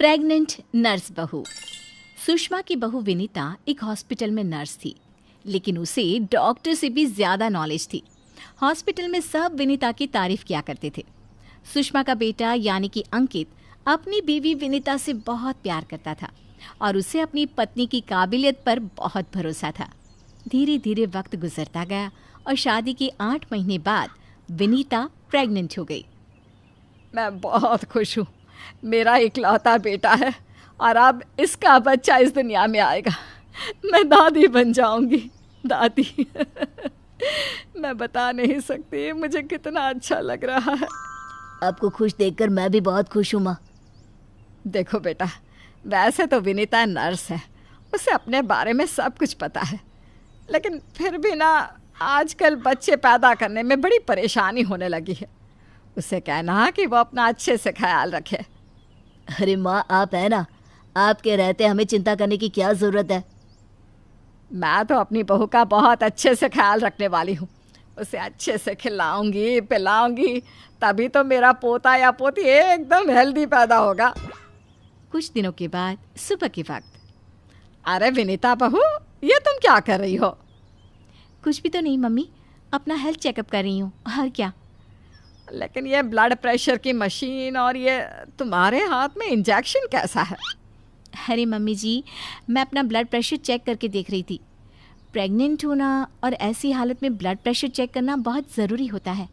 Pregnant nurse बहू। सुषमा की बहू विनीता एक हॉस्पिटल में नर्स थी, लेकिन उसे डॉक्टर से भी ज्यादा नॉलेज थी। हॉस्पिटल में सब विनीता की तारीफ किया करते थे। सुषमा का बेटा यानी कि अंकित अपनी बीवी विनीता से बहुत प्यार करता था और उसे अपनी पत्नी की काबिलियत पर बहुत भरोसा था। धीरे धीरे वक्त गुजरता गया और शादी के 8 महीने बाद विनीता प्रेग्नेंट हो गई। मैं बहुत खुश हूँ। मेरा इकलौता बेटा है और अब इसका बच्चा इस दुनिया में आएगा। मैं दादी बन जाऊंगी। दादी मैं बता नहीं सकती मुझे कितना अच्छा लग रहा है। आपको खुश देखकर मैं भी बहुत खुश हूँ माँ। देखो बेटा, वैसे तो विनीता नर्स है, उसे अपने बारे में सब कुछ पता है, लेकिन फिर भी ना आजकल बच्चे पैदा करने में बड़ी परेशानी होने लगी है। उसे कहना कि वो अपना अच्छे से ख्याल रखे। अरे माँ, आप है ना, आपके रहते हमें चिंता करने की क्या ज़रूरत है। मैं तो अपनी बहू का बहुत अच्छे से ख्याल रखने वाली हूँ। उसे अच्छे से खिलाऊंगी पिलाऊंगी, तभी तो मेरा पोता या पोती एकदम हेल्दी पैदा होगा। कुछ दिनों के बाद सुबह के वक्त। अरे विनीता बहू, ये तुम क्या कर रही हो? कुछ भी तो नहीं मम्मी, अपना हेल्थ चेकअप कर रही हूँ। और क्या? लेकिन ये ब्लड प्रेशर की मशीन और ये तुम्हारे हाथ में इंजेक्शन कैसा है? अरे मम्मी जी, मैं अपना ब्लड प्रेशर चेक करके देख रही थी। प्रेग्नेंट होना और ऐसी हालत में ब्लड प्रेशर चेक करना बहुत ज़रूरी होता है।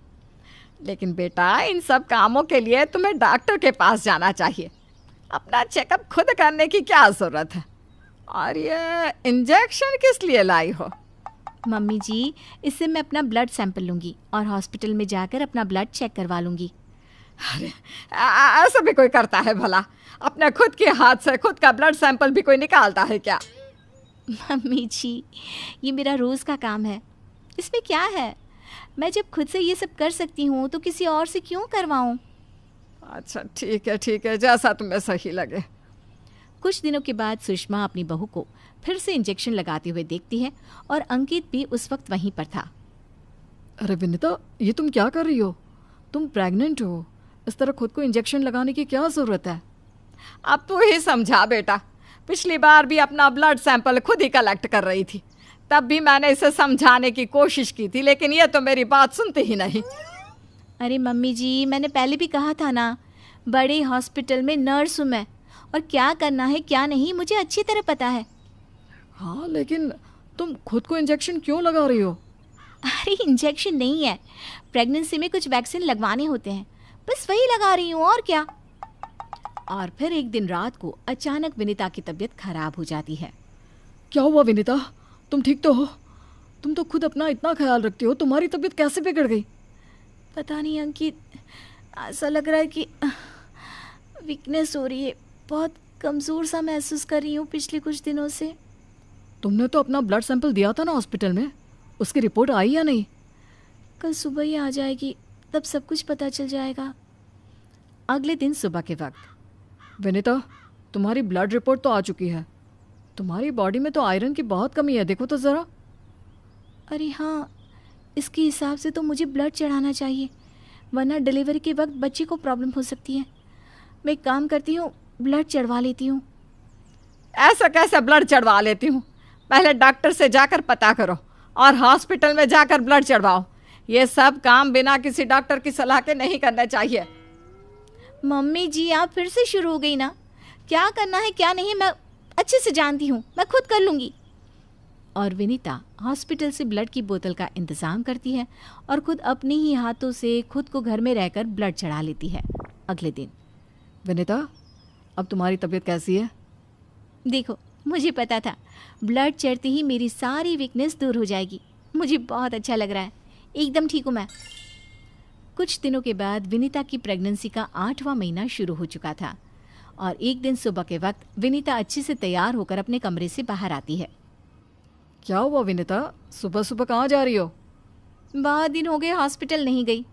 लेकिन बेटा, इन सब कामों के लिए तुम्हें डॉक्टर के पास जाना चाहिए। अपना चेकअप खुद करने की क्या ज़रूरत है? और ये इंजेक्शन किस लिए लाई हो? मम्मी जी, इससे मैं अपना ब्लड सैंपल लूँगी और हॉस्पिटल में जाकर अपना ब्लड चेक करवा लूँगी। अरे ऐसा भी कोई करता है भला? अपने खुद के हाथ से खुद का ब्लड सैंपल भी कोई निकालता है क्या? मम्मी जी, ये मेरा रोज़ का काम है, इसमें क्या है? मैं जब खुद से ये सब कर सकती हूँ तो किसी और से क्यों करवाऊँ? अच्छा ठीक है, जैसा तुम्हें सही लगे। कुछ दिनों के बाद सुषमा अपनी बहू को फिर से इंजेक्शन लगाते हुए देखती है और अंकित भी उस वक्त वहीं पर था। अरे विनीता, ये तुम क्या कर रही हो? तुम प्रेग्नेंट हो, इस तरह खुद को इंजेक्शन लगाने की क्या ज़रूरत है? अब तू ही समझा बेटा। पिछली बार भी अपना ब्लड सैंपल खुद ही कलेक्ट कर रही थी, तब भी मैंने इसे समझाने की कोशिश की थी, लेकिन ये तो मेरी बात सुनती ही नहीं। अरे मम्मी जी, मैंने पहले भी कहा था ना, बड़े हॉस्पिटल में नर्स हूँ मैं, और क्या करना है क्या नहीं मुझे अच्छी तरह पता है। हाँ, लेकिन तुम खुद को इंजेक्शन क्यों लगा रही हो? अरे इंजेक्शन नहीं है, प्रेगनेंसी में कुछ वैक्सीन लगवाने होते हैं, बस वही लगा रही हूँ, और क्या। और फिर एक दिन रात को अचानक विनीता की तबीयत खराब हो जाती है। क्या हुआ विनीता? तुम ठीक तो हो? तुम तो खुद अपना इतना ख्याल रखती हो, तुम्हारी तबीयत कैसे बिगड़ गई? पता नहीं अंकित, ऐसा लग रहा है कि वीकनेस हो रही है, बहुत कमज़ोर सा महसूस कर रही हूँ पिछले कुछ दिनों से। तुमने तो अपना ब्लड सैंपल दिया था ना हॉस्पिटल में, उसकी रिपोर्ट आई या नहीं? कल सुबह ही आ जाएगी, तब सब कुछ पता चल जाएगा। अगले दिन सुबह के वक्त। विनीता, तुम्हारी ब्लड रिपोर्ट तो आ चुकी है। तुम्हारी बॉडी में तो आयरन की बहुत कमी है, देखो तो ज़रा। अरे हाँ, इसके हिसाब से तो मुझे ब्लड चढ़ाना चाहिए, वरना डिलीवरी के वक्त बच्चे को प्रॉब्लम हो सकती है। मैं एक काम करती हूँ, ब्लड चढ़वा लेती हूँ। ऐसा कैसे ब्लड चढ़वा लेती हूँ? पहले डॉक्टर से जाकर पता करो और हॉस्पिटल में जाकर ब्लड चढ़वाओ। ये सब काम बिना किसी डॉक्टर की सलाह के नहीं करना चाहिए। मम्मी जी, आप फिर से शुरू हो गई ना। क्या करना है क्या नहीं मैं अच्छे से जानती हूँ, मैं खुद कर लूँगी। और विनीता हॉस्पिटल से ब्लड की बोतल का इंतज़ाम करती है और खुद अपने ही हाथों से खुद को घर में रहकर ब्लड चढ़ा लेती है। अगले दिन। विनीता, अब तुम्हारी तबीयत कैसी है? देखो, मुझे पता था ब्लड चढ़ते ही मेरी सारी वीकनेस दूर हो जाएगी। मुझे बहुत अच्छा लग रहा है, एकदम ठीक हूँ मैं। कुछ दिनों के बाद विनीता की प्रेगनेंसी का 8वां महीना शुरू हो चुका था और एक दिन सुबह के वक्त विनीता अच्छे से तैयार होकर अपने कमरे से बाहर आती है। क्या हुआ विनीता, सुबह सुबह कहाँ जा रही हो? बहुत दिन हो गए हॉस्पिटल नहीं गई,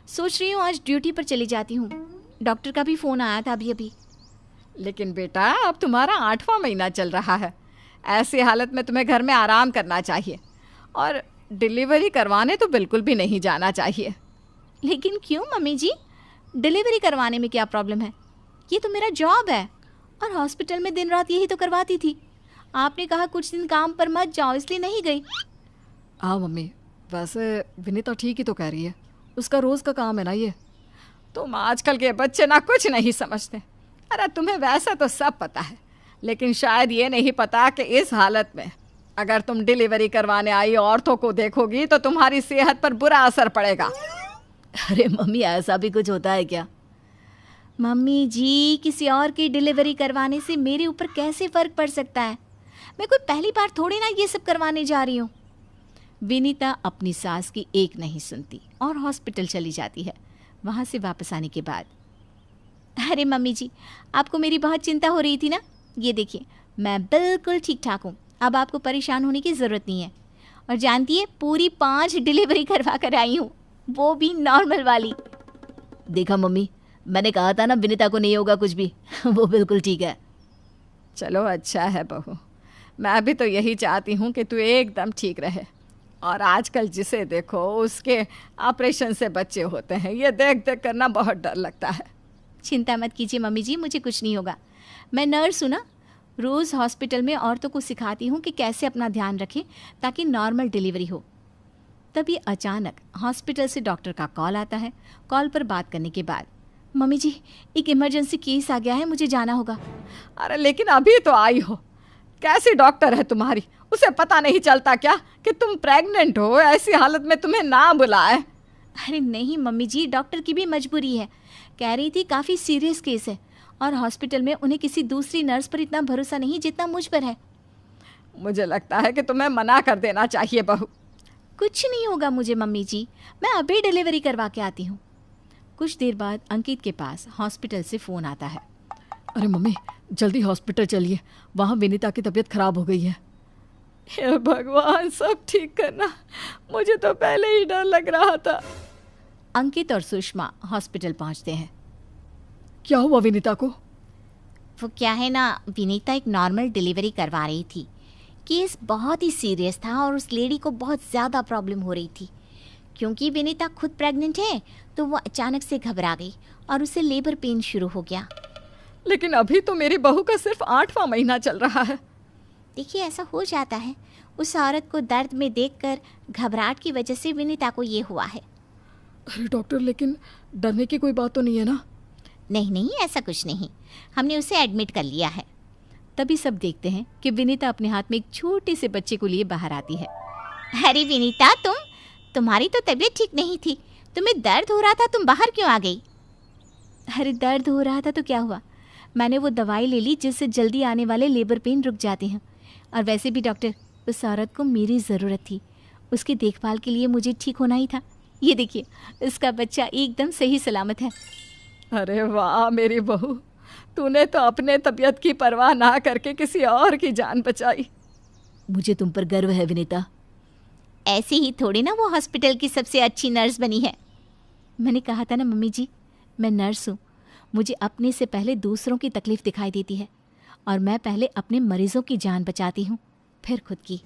सोच रही हूँ आज ड्यूटी पर चली जाती हूँ। डॉक्टर का भी फ़ोन आया था अभी। लेकिन बेटा, अब तुम्हारा 8वां महीना चल रहा है, ऐसी हालत में तुम्हें घर में आराम करना चाहिए और डिलीवरी करवाने तो बिल्कुल भी नहीं जाना चाहिए। लेकिन क्यों मम्मी जी, डिलीवरी करवाने में क्या प्रॉब्लम है? ये तो मेरा जॉब है। और हॉस्पिटल में दिन रात यही तो करवाती थी। आपने कहा कुछ दिन काम पर मत जाओ, इसलिए नहीं गई। हाँ मम्मी, वैसे विनीता ठीक ही तो कह रही है, उसका रोज़ का काम है ना ये। तुम आजकल के बच्चे ना कुछ नहीं समझते। अरे तुम्हें वैसा तो सब पता है, लेकिन शायद ये नहीं पता कि इस हालत में अगर तुम डिलीवरी करवाने आई औरतों को देखोगी तो तुम्हारी सेहत पर बुरा असर पड़ेगा। अरे मम्मी, ऐसा भी कुछ होता है क्या? मम्मी जी, किसी और की डिलीवरी करवाने से मेरे ऊपर कैसे फ़र्क पड़ सकता है? मैं कोई पहली बार थोड़ी ना ये सब करवाने जा रही हूँ। विनीता अपनी सास की एक नहीं सुनती और हॉस्पिटल चली जाती है। वहाँ से वापस आने के बाद, अरे मम्मी जी, आपको मेरी बहुत चिंता हो रही थी ना? ये देखिए, मैं बिल्कुल ठीक ठाक हूँ, अब आपको परेशान होने की ज़रूरत नहीं है। और जानती है, पूरी 5 डिलीवरी करवा कर आई हूँ, वो भी नॉर्मल वाली। देखा मम्मी, मैंने कहा था ना विनीता को नहीं होगा कुछ भी। वो बिल्कुल ठीक है। चलो अच्छा है बहू, मैं भी तो यही चाहती हूँ कि तू एकदम ठीक रहे। और आजकल जिसे देखो उसके ऑपरेशन से बच्चे होते हैं, ये देख देख करना बहुत डर लगता है। चिंता मत कीजिए मम्मी जी, मुझे कुछ नहीं होगा। मैं नर्स हूँ ना, रोज़ हॉस्पिटल में औरतों को सिखाती हूँ कि कैसे अपना ध्यान रखें ताकि नॉर्मल डिलीवरी हो। तभी अचानक हॉस्पिटल से डॉक्टर का कॉल आता है। कॉल पर बात करने के बाद, मम्मी जी, एक इमरजेंसी केस आ गया है, मुझे जाना होगा। अरे लेकिन अभी तो आई हो, कैसी डॉक्टर है तुम्हारी? उसे पता नहीं चलता क्या कि तुम प्रेग्नेंट हो? ऐसी हालत में तुम्हें ना बुलाए। अरे नहीं मम्मी जी, डॉक्टर की भी मजबूरी है। कह रही थी काफ़ी सीरियस केस है और हॉस्पिटल में उन्हें किसी दूसरी नर्स पर इतना भरोसा नहीं जितना मुझ पर है। मुझे लगता है कि तुम्हें मना कर देना चाहिए बहू। कुछ नहीं होगा मुझे मम्मी जी, मैं अभी डिलीवरी करवा के आती हूँ। कुछ देर बाद अंकित के पास हॉस्पिटल से फ़ोन आता है। अरे मम्मी, जल्दी हॉस्पिटल चलिए, वहाँ विनीता की तबीयत खराब हो गई है। हे भगवान, सब ठीक करना, मुझे तो पहले ही डर लग रहा था। अंकित और सुषमा हॉस्पिटल पहुँचते हैं। क्या हुआ विनीता को? वो क्या है ना, विनीता एक नॉर्मल डिलीवरी करवा रही थी। केस बहुत ही सीरियस था और उस लेडी को बहुत ज़्यादा प्रॉब्लम हो रही थी। क्योंकि विनीता खुद प्रेग्नेंट है तो वो अचानक से घबरा गई और उसे लेबर पेन शुरू हो गया। लेकिन अभी तो मेरी बहू का सिर्फ 8वां महीना चल रहा है। देखिए, ऐसा हो जाता है। उस औरत को दर्द में देखकर घबराहट की वजह से विनीता को ये हुआ है। अरे डॉक्टर, लेकिन डरने की कोई बात तो नहीं है ना? नहीं नहीं, ऐसा कुछ नहीं, हमने उसे एडमिट कर लिया है। तभी सब देखते हैं कि विनीता अपने हाथ में एक छोटे से बच्चे को लिए बाहर आती है। अरे विनीता, तुम्हारी तो तबीयत ठीक नहीं थी, तुम्हें दर्द हो रहा था, तुम बाहर क्यों आ गई? अरे दर्द हो रहा था तो क्या हुआ, मैंने वो दवाई ले ली जिससे जल्दी आने वाले लेबर पेन रुक जाते हैं। और वैसे भी डॉक्टर, उस औरत को मेरी ज़रूरत थी, उसकी देखभाल के लिए मुझे ठीक होना ही था। ये देखिए, उसका बच्चा एकदम सही सलामत है। अरे वाह मेरी बहू, तूने तो अपने तबीयत की परवाह ना करके किसी और की जान बचाई। मुझे तुम पर गर्व है विनीता। ऐसे ही थोड़ी ना वो हॉस्पिटल की सबसे अच्छी नर्स बनी है। मैंने कहा था ना मम्मी जी, मैं नर्स हूँ, मुझे अपने से पहले दूसरों की तकलीफ़ दिखाई देती है और मैं पहले अपने मरीज़ों की जान बचाती हूँ, फिर खुद की।